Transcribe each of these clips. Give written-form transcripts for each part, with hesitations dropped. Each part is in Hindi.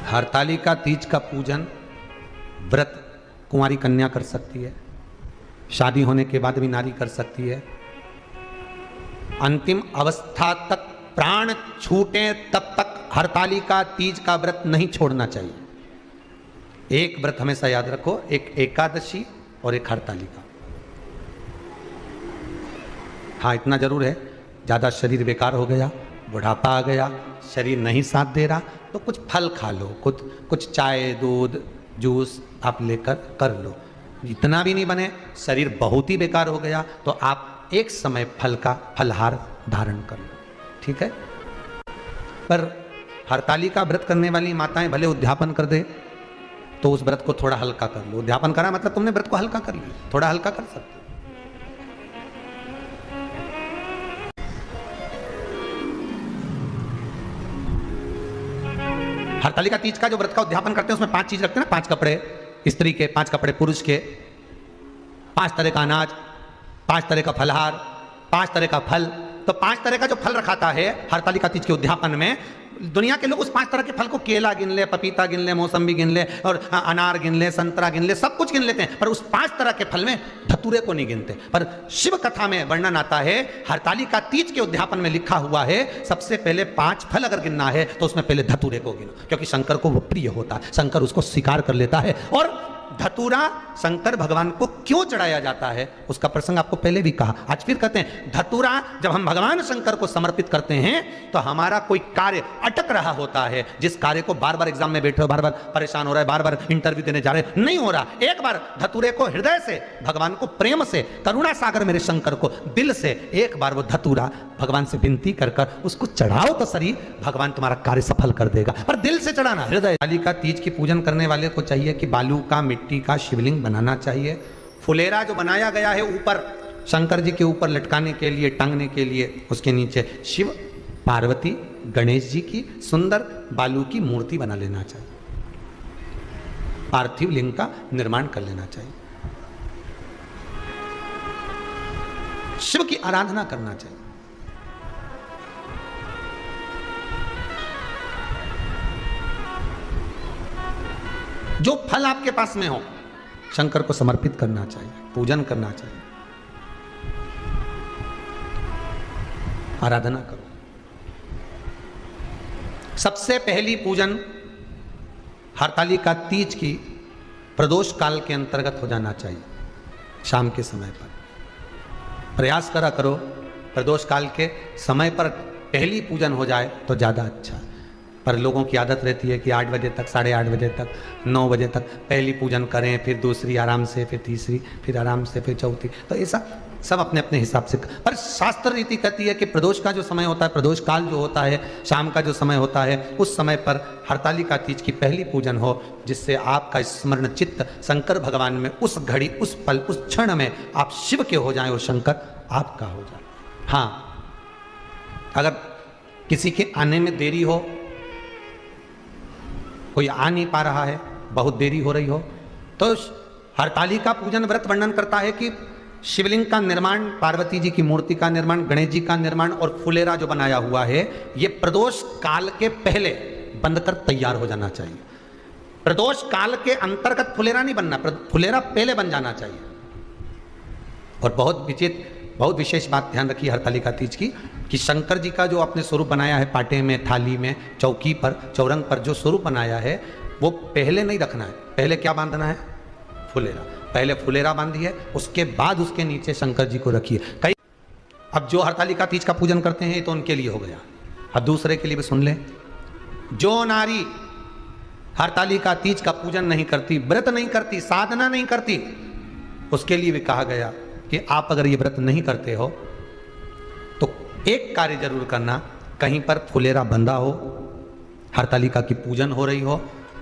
हरतालिका तीज का पूजन व्रत कुंवारी कन्या कर सकती है, शादी होने के बाद भी नारी कर सकती है। अंतिम अवस्था तक प्राण छूटे तब तक हरतालिका तीज का व्रत नहीं छोड़ना चाहिए। एक व्रत हमेशा याद रखो, एक एकादशी और एक हरतालिका। हाँ, इतना जरूर है, ज़्यादा शरीर बेकार हो गया, बुढ़ापा आ गया, शरीर नहीं साथ दे रहा, तो कुछ फल खा लो, कुछ चाय दूध जूस आप लेकर कर लो। इतना भी नहीं बने, शरीर बहुत ही बेकार हो गया, तो आप एक समय फल का फलहार धारण कर लो, ठीक है। पर हरतालिका व्रत करने वाली माताएं भले उद्यापन कर दे तो उस व्रत को थोड़ा हल्का कर लो। उद्यापन करा मतलब तुमने व्रत को हल्का कर लिया, थोड़ा हल्का कर सकते हो। हरतालिका तीज का जो व्रत का उद्यापन करते हैं उसमें 5 चीज रखते हैं ना, 5 कपड़े स्त्री के, 5 कपड़े पुरुष के, 5 तरह का अनाज, 5 तरह का फलहार, 5 तरह का फल। तो 5 तरह का जो फल रखाता है हरतालिका तीज के उद्यापन में, दुनिया के लोग उस 5 तरह के फल को केला गिन ले, पपीता गिन ले, मौसम्बी गिन ले और अनार गिन ले, संतरा गिन ले, सब कुछ गिन लेते हैं, पर उस 5 तरह के फल में धतूरे को नहीं गिनते। पर शिव कथा में वर्णन आता है, हरतालिका तीज के उद्यापन में लिखा हुआ है, सबसे पहले 5 फल अगर गिनना है तो उसमें पहले धतूरे को गिनो, क्योंकि शंकर को वो प्रिय होता है, शंकर उसको स्वीकार कर लेता है। और धतूरा शंकर भगवान को क्यों चढ़ाया जाता है उसका प्रसंग आपको पहले भी कहा, आज फिर कहते हैं। धतूरा जब हम भगवान शंकर को समर्पित करते हैं तो हमारा कोई कार्य अटक रहा होता है, जिस कार्य को बार बार एग्जाम में बैठे हो, बार बार परेशान हो रहा है, बार बार इंटरव्यू देने जा रहे, नहीं हो रहा, एक बार धतूरे को हृदय से, भगवान को प्रेम से, करुणा सागर मेरे शंकर को दिल से एक बार वो धतूरा भगवान से विनती कर कर उसको चढ़ाओ तो सही, भगवान तुम्हारा कार्य सफल कर देगा। पर दिल से चढ़ाना, हृदय। हरतालिका तीज की पूजन करने वाले को चाहिए कि बालू का, मिट्टी का शिवलिंग बनाना चाहिए। फुलेरा जो बनाया गया है ऊपर शंकर जी के ऊपर लटकाने के लिए, टांगने के लिए, उसके नीचे शिव पार्वती गणेश जी की सुंदर बालू की मूर्ति बना लेना चाहिए, पार्थिव लिंग का निर्माण कर लेना चाहिए, शिव की आराधना करना चाहिए। जो फल आपके पास में हो शंकर को समर्पित करना चाहिए, पूजन करना चाहिए, आराधना करो। सबसे पहली पूजन हरतालिका तीज की प्रदोष काल के अंतर्गत हो जाना चाहिए, शाम के समय पर। प्रयास करा करो प्रदोष काल के समय पर पहली पूजन हो जाए तो ज़्यादा अच्छा है। पर लोगों की आदत रहती है कि 8 बजे तक, 8:30 बजे तक, 9 बजे तक पहली पूजन करें, फिर दूसरी आराम से, फिर तीसरी, फिर आराम से, फिर चौथी। तो ऐसा सब अपने अपने हिसाब से। पर शास्त्र रीति कहती है कि प्रदोष का जो समय होता है, प्रदोष काल जो होता है, शाम का जो समय होता है, उस समय पर हरतालिका तीज की पहली पूजन हो, जिससे आपका स्मरण चित्त शंकर भगवान में उस घड़ी, उस पल, उस क्षण में आप शिव के हो जाएं और शंकर आपका हो जाए। हाँ, अगर किसी के आने में देरी हो, कोई आ नहीं पा रहा है, बहुत देरी हो रही हो, तो हरतालिका पूजन व्रत वर्णन करता है कि शिवलिंग का निर्माण, पार्वती जी की मूर्ति का निर्माण, गणेश जी का निर्माण और फुलेरा जो बनाया हुआ है, ये प्रदोष काल के पहले बनकर तैयार हो जाना चाहिए। प्रदोष काल के अंतर्गत फुलेरा नहीं बनना, फुलेरा पहले बन जाना चाहिए। और बहुत विशेष बात ध्यान रखिए हरतालिका तीज की, कि शंकर जी का जो आपने स्वरूप बनाया है, पाटे में, थाली में, चौकी पर, चौरंग पर जो स्वरूप बनाया है, वो पहले नहीं रखना है। पहले क्या बांधना है? फुलेरा। पहले फुलेरा बांधिए, उसके बाद उसके नीचे शंकर जी को रखिए। कई अब जो हरतालिका तीज का पूजन करते हैं तो उनके लिए हो गया, अब दूसरे के लिए भी सुन ले। जो नारी हरतालिका तीज का पूजन नहीं करती, व्रत नहीं करती, साधना नहीं करती, उसके लिए भी कहा गया कि आप अगर ये व्रत नहीं करते हो तो एक कार्य जरूर करना, कहीं पर फुलेरा बंधा हो, हरतालिका की पूजन हो रही हो,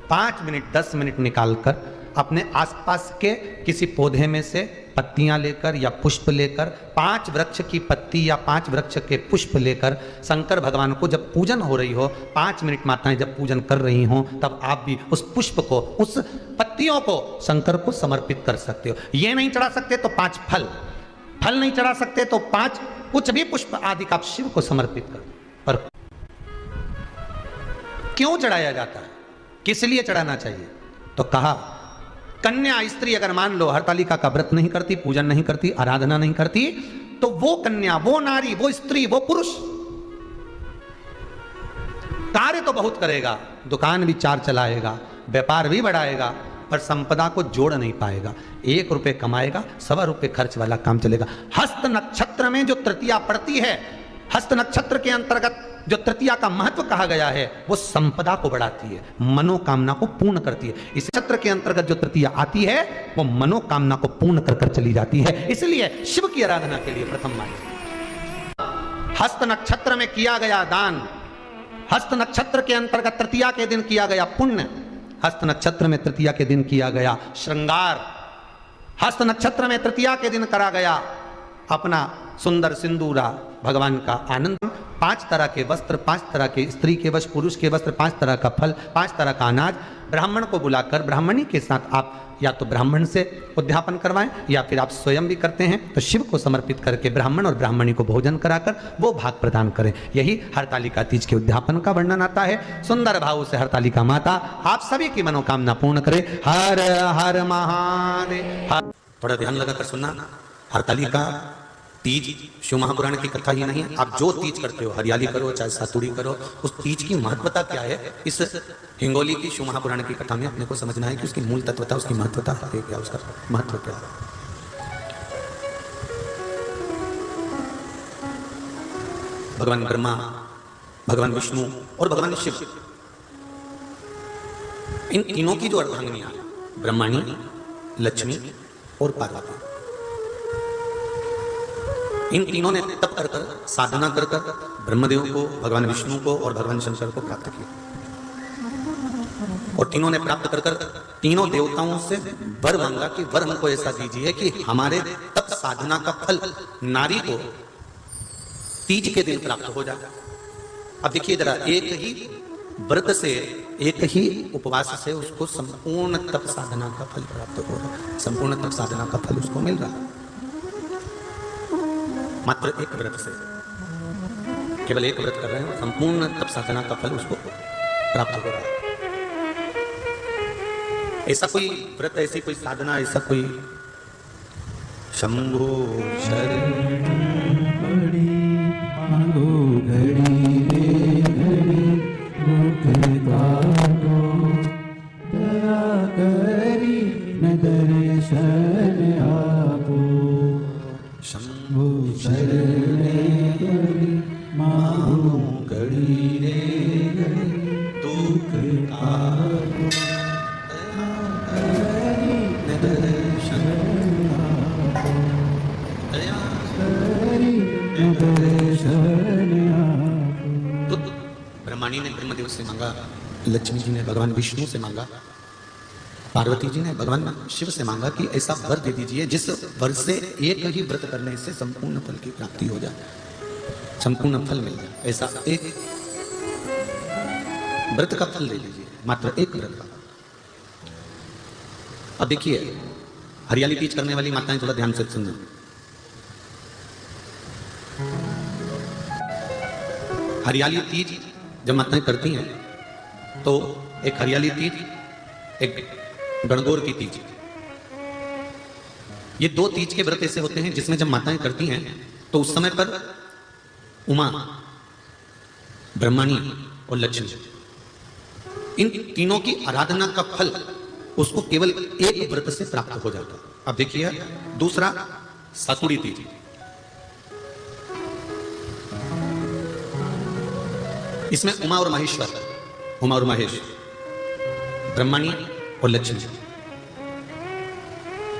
5 मिनट 10 मिनट निकालकर अपने आसपास के किसी पौधे में से पत्तियां लेकर या पुष्प लेकर, 5 वृक्ष की पत्ती या 5 वृक्ष के पुष्प लेकर शंकर भगवान को जब पूजन हो रही हो, 5 मिनट माताएं जब पूजन कर रही हों, तब आप भी उस पुष्प को, उस पत्तियों को शंकर को समर्पित कर सकते हो। ये नहीं चढ़ा सकते तो 5 फल नहीं चढ़ा सकते तो 5 कुछ भी पुष्प आदि का आप शिव को समर्पित करो। पर क्यों चढ़ाया जाता है, किस लिए चढ़ाना चाहिए? तो कहा कन्या स्त्री अगर मान लो हरतालिका का व्रत नहीं करती, पूजन नहीं करती, आराधना नहीं करती, तो वो कन्या, वो नारी, वो स्त्री, वो पुरुष कार्य तो बहुत करेगा, दुकान भी 4 चलाएगा, व्यापार भी बढ़ाएगा, पर संपदा को जोड़ नहीं पाएगा। 1 रुपए कमाएगा, 1.25 रुपए खर्च वाला काम चलेगा। हस्त नक्षत्र में जो तृतीया पड़ती है, हस्त नक्षत्र के अंतर्गत जो तृतीया का महत्व कहा गया है, वो संपदा को बढ़ाती है, मनोकामना को पूर्ण करती है। इस नक्षत्र के अंतर्गत जो तृतीया आती है, वो मनोकामना को पूर्ण कर कर चली जाती है। इसलिए शिव की आराधना के लिए प्रथम माने। हस्त नक्षत्र में किया गया दान, हस्त नक्षत्र के अंतर्गत तृतीया के दिन किया गया पुण्य, हस्त नक्षत्र में तृतीया के दिन किया गया श्रृंगार, हस्त नक्षत्र में तृतीया के दिन करा गया अपना सुंदर सिंदूरा, भगवान का आनंद, 5 तरह के वस्त्र, 5 तरह के स्त्री के वस्त्र, पुरुष के वस्त्र, 5 तरह का फल, 5 तरह का अनाज, ब्राह्मण को बुलाकर ब्राह्मणी के साथ आप या तो ब्राह्मण से उद्यापन करवाएं या फिर आप स्वयं भी करते हैं तो शिव को समर्पित करके ब्राह्मण और ब्राह्मणी को भोजन कराकर वो भाग प्रदान करें। यही हरतालिका तीज के उद्यापन का वर्णन आता है। सुंदर भाव से हरतालिका माता आप सभी की मनोकामना पूर्ण करे। हर हर महादेव। थोड़ा ध्यान लगाकर सुनना, हरतालिका तीज शिव महापुराण की कथा ही नहीं है। आप जो तीज करते हो, हरियाली करो चाहे सातुड़ी करो, उस तीज की महत्वता क्या है, इस हिंगोली की शिव महापुराण की कथा में अपने को समझना है कि उसकी मूल तत्वता, उसकी महत्वता है क्या, उसका महत्व क्या है। भगवान ब्रह्मा, भगवान विष्णु और भगवान शिव, इन तीनों की जो अर्धांगिनियां, ब्रह्माणी, लक्ष्मी और पार्वती, इन तीनों ने तप कर कर, साधना कर कर ब्रह्मदेव को, भगवान विष्णु को और भगवान शंकर को प्राप्त किया। और तीनों ने प्राप्त कर कर तीनों देवताओं से वर मांगा कि वर हमको ऐसा दीजिए कि हमारे तप साधना का फल नारी को तीज के दिन प्राप्त हो जाए। अब देखिए जरा, एक ही व्रत से, एक ही उपवास से उसको संपूर्ण तप साधना का फल प्राप्त हो रहा है, संपूर्ण तप साधना का फल उसको मिल रहा है। मात्र एक व्रत से, केवल एक व्रत कर रहे हैं, संपूर्ण तप साधना का फल उसको प्राप्त हो रहा है। ऐसा कोई व्रत, ऐसी कोई साधना, ऐसा कोई शंभो शरण ब्रह्माणी ने ब्रह्मदेव से मांगा, लक्ष्मी जी ने भगवान विष्णु से मांगा, पार्वती जी ने भगवान शिव से मांगा कि ऐसा वर दे दीजिए जिस वर से एक ही व्रत करने से संपूर्ण फल की प्राप्ति हो जाए, संपूर्ण फल मिल जाए। ऐसा एक व्रत का फल दे दीजिए, मात्र एक व्रत का। अब देखिए, हरियाली तीज करने वाली माताएं थोड़ा ध्यान से सुनो। हरियाली तीज जब माताएं करती हैं तो एक हरियाली तीज, एक गणगौर की तीज, ये 2 तीज के व्रत ऐसे होते हैं जिसमें जब माताएं करती हैं तो उस समय पर उमा, ब्रह्माणी और लक्ष्मी, इन तीनों की आराधना का फल उसको केवल एक व्रत से प्राप्त हो जाता है। अब देखिए दूसरा, सातुड़ी तीज। इसमें उमा और महेश्वर, उमा और महेश, ब्रह्माणी और लक्ष्मी,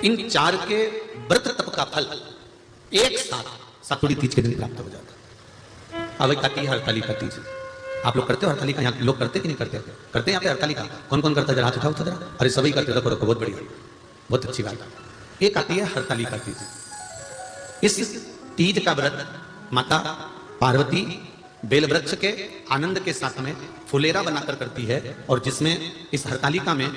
इन 4 के व्रत तप का फल एक साथ सातुड़ी तीज के दिन प्राप्त हो जाता है। अब एक आती है हरतालिका तीज। आप लोग करते हो हरतालिका? यहाँ लोग करते कि नहीं करते? करते हैं यहाँ पे हरतालिका? कौन कौन करता है? जरा हाथ उठाओ जरा। अरे सभी करते, रखो रखो, बहुत बढ़िया, बहुत अच्छी बात। एक आती है हरतालिका तीज। इस तीज का व्रत माता पार्वती बेलवृक्ष के आनंद के साथ में फुलेरा बनाकर करती है, और जिसमें इस हरतालिका में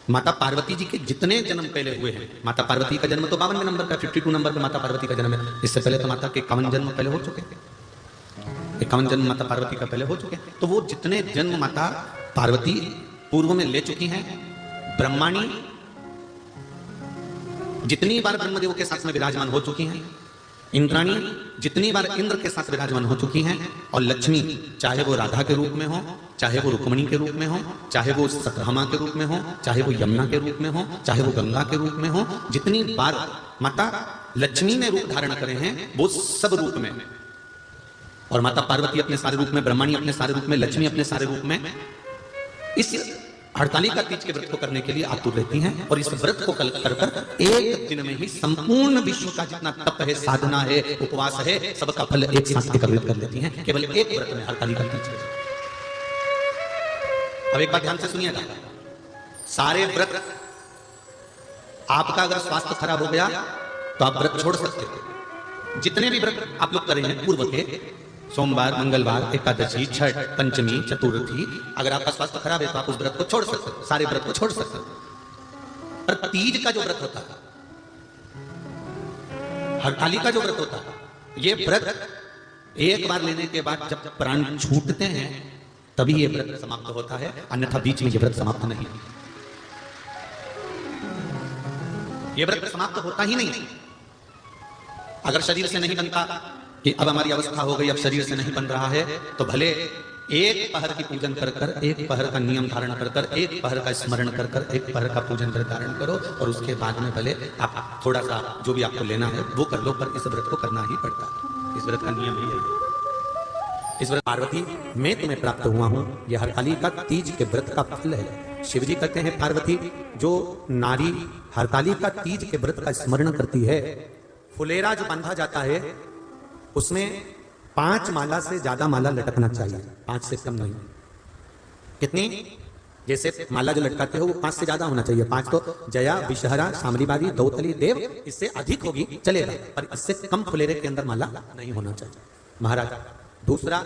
माता पार्वती जी के जितने जन्म पहले हुए हैं, माता पार्वती का जन्म तो 52वें नंबर का, 52 नंबर पर माता पार्वती का जन्म है। इससे पहले तो माता के 51 जन्म पहले हो चुके हैं, 51 जन्म माता पार्वती का पहले हो चुके हैं। तो वो जितने जन्म माता पार्वती पूर्व में ले चुकी हैं। ब्रह्माणी जितनी बार ब्रह्मदेव के साथ में विराजमान हो चुकी हैं, इंद्राणी जितनी बार इंद्र के साथ विराजमान हो चुकी हैं, और लक्ष्मी चाहे वो राधा के रूप में हो, चाहे वो रुक्मिणी के रूप में हो, चाहे वो सतभामा के रूप में हो, चाहे वो यमुना के रूप में हो, चाहे वो गंगा के रूप में हो, जितनी बार माता लक्ष्मी ने रूप धारण करे हैं वो सब रूप में, और माता पार्वती अपने सारे रूप में, ब्रह्माणी अपने सारे रूप में, लक्ष्मी अपने सारे रूप में इस हड़तालिका तीज के व्रत को करने के लिए आतुर रहती हैं। और इस व्रत को कर कर एक दिन में ही संपूर्ण विश्व का जितना तप है, साधना है, उपवास है, सबका फल एक साथ एकत्रित कर लेती हैं केवल एक व्रत में, हड़तालिका तीज के। अब एक बात ध्यान से सुनिएगा, सारे व्रत आपका अगर स्वास्थ्य खराब हो गया तो आप व्रत छोड़ सकते हो। जितने भी व्रत आप लोग कर रहे हैं पूर्व के, सोमवार, मंगलवार, एकादशी, छठ, पंचमी, चतुर्थी, अगर आपका स्वास्थ्य खराब है तो आप उस व्रत को छोड़ सकते हो, सारे व्रत को छोड़ सकते हो। पर तीज का जो व्रत होता है, हड़तालिका जो व्रत होता है, ये व्रत एक बार लेने के बाद जब प्राण छूटते हैं तभी ये व्रत समाप्त होता है, अन्यथा बीच में ये व्रत समाप्त नहीं। ये व्रत समाप्त होता ही नहीं। अगर शरीर से नहीं बनता कि अब हमारी अवस्था हो गई, अब शरीर से नहीं बन रहा है, तो भले एक पहर की पूजन कर कर, एक पहर का नियम धारण कर कर, एक पहर का स्मरण कर कर, एक पहर का पूजन कर धारण करो, और उसके बाद में भले आप थोड़ा सा जो भी आपको लेना है वो कर लो, पर इस व्रत को करना ही पड़ता है। इस व्रत का नियम ही है। इस व्रत पार्वती मैं तुम्हें प्राप्त हुआ हूं, यह हड़तालिका तीज के व्रत का फल है। शिव जी कहते हैं पार्वती जो नारी हड़तालिका तीज के व्रत का स्मरण करती है, फुलेरा जो बांधा जाता है उसमें 5 माला से ज्यादा माला लटकना चाहिए, 5 से कम नहीं। कितनी? जैसे माला जो लटकाते हो वो 5 से ज्यादा होना चाहिए। 5 तो जया, विषहरा, सामरीबारी, दौतली, देव, इससे अधिक होगी चलेगा, पर इससे कम फुलेरे के अंदर माला नहीं होना चाहिए महाराज। दूसरा,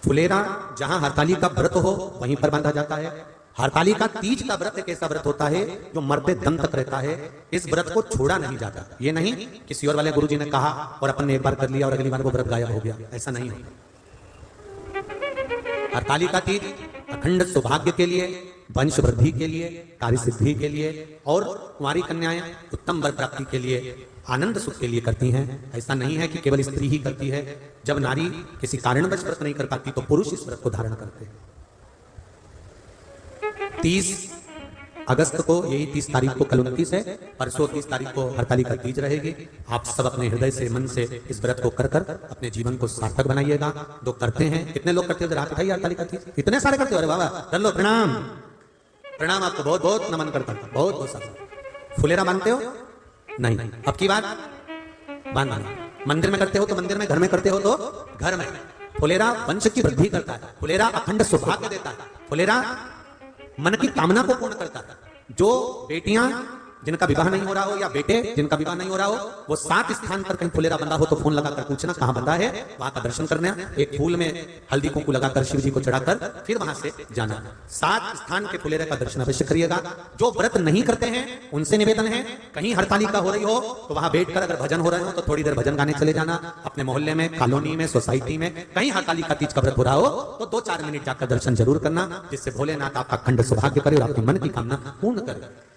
फुलेरा जहां हड़तालिका व्रत हो वहीं पर बांधा जाता है। हड़तालिका तीज का व्रत एक ऐसा व्रत होता है जो मरते दम तक रहता है। इस व्रत को छोड़ा नहीं जाता। ये नहीं किसी और वाले गुरुजी ने कहा और अपन ने एक बार कर लिया और अगली बार वो व्रत गायब हो गया, ऐसा नहीं होता। हड़तालिका तीज अखंड सौभाग्य के लिए, वंश वृद्धि के लिए, कार्य सिद्धि के लिए, और कुंवारी कन्याएं उत्तम वर प्राप्ति के लिए, आनंद सुख के लिए करती हैं। ऐसा नहीं है कि केवल स्त्री ही करती है। जब नारी किसी कारणवश व्रत नहीं कर पाती तो पुरुष इस व्रत को धारण करते हैं। 30 अगस्त को, यही 30 तारीख को, कल 29 है, परसों 30 तारीख को हड़तालिका तीज रहेगी। आप सब अपने हृदय से, मन से इस व्रत को कर कर अपने जीवन को सार्थक बनाइएगा। जो करते हैं, कितने लोग करते हो रात उठाइए हड़तालिका तीज? इतने सारे करते हो? अरे बाबा कर लो, प्रणाम प्रणाम, आपको बहुत बहुत नमन करता हूं, बहुत बहुत सारा। फुलेरा बांधते हो? नहीं। अब की बात बांधना। मंदिर में करते हो तो मंदिर में, घर में करते हो तो घर में। फुलेरा वंश की वृद्धि करता है, फुलेरा अखंड सौभाग्य देता है, फुलेरा मन की कामना को पूर्ण करता है। जो बेटियां जिनका विवाह नहीं हो रहा हो या बेटे जिनका विवाह नहीं हो रहा हो, वो 7 स्थान पर कहीं फुलेरा बंधा हो तो फोन लगाकर पूछना कहां बंधा है, वहां का दर्शन करना, एक फूल में हल्दी कुंकू लगाकर शिव जी को चढ़ाकर फिर वहां से जाना। 7 स्थान के फुलेरे का दर्शन अवश्य करिएगा। जो व्रत नहीं करते हैं उनसे निवेदन है, कहीं हड़तालिका हो रही हो तो वहां बैठकर अगर भजन हो रहे हो तो थोड़ी देर भजन गाने चले जाना। अपने मोहल्ले में, कॉलोनी में, सोसाइटी में कहीं हड़तालिका तीज का व्रत हो रहा हो तो 2-4 मिनट जाकर दर्शन जरूर करना, जिससे भोलेनाथ आपका अखंड सौभाग्य करे और आपके मन की कामना पूर्ण करे।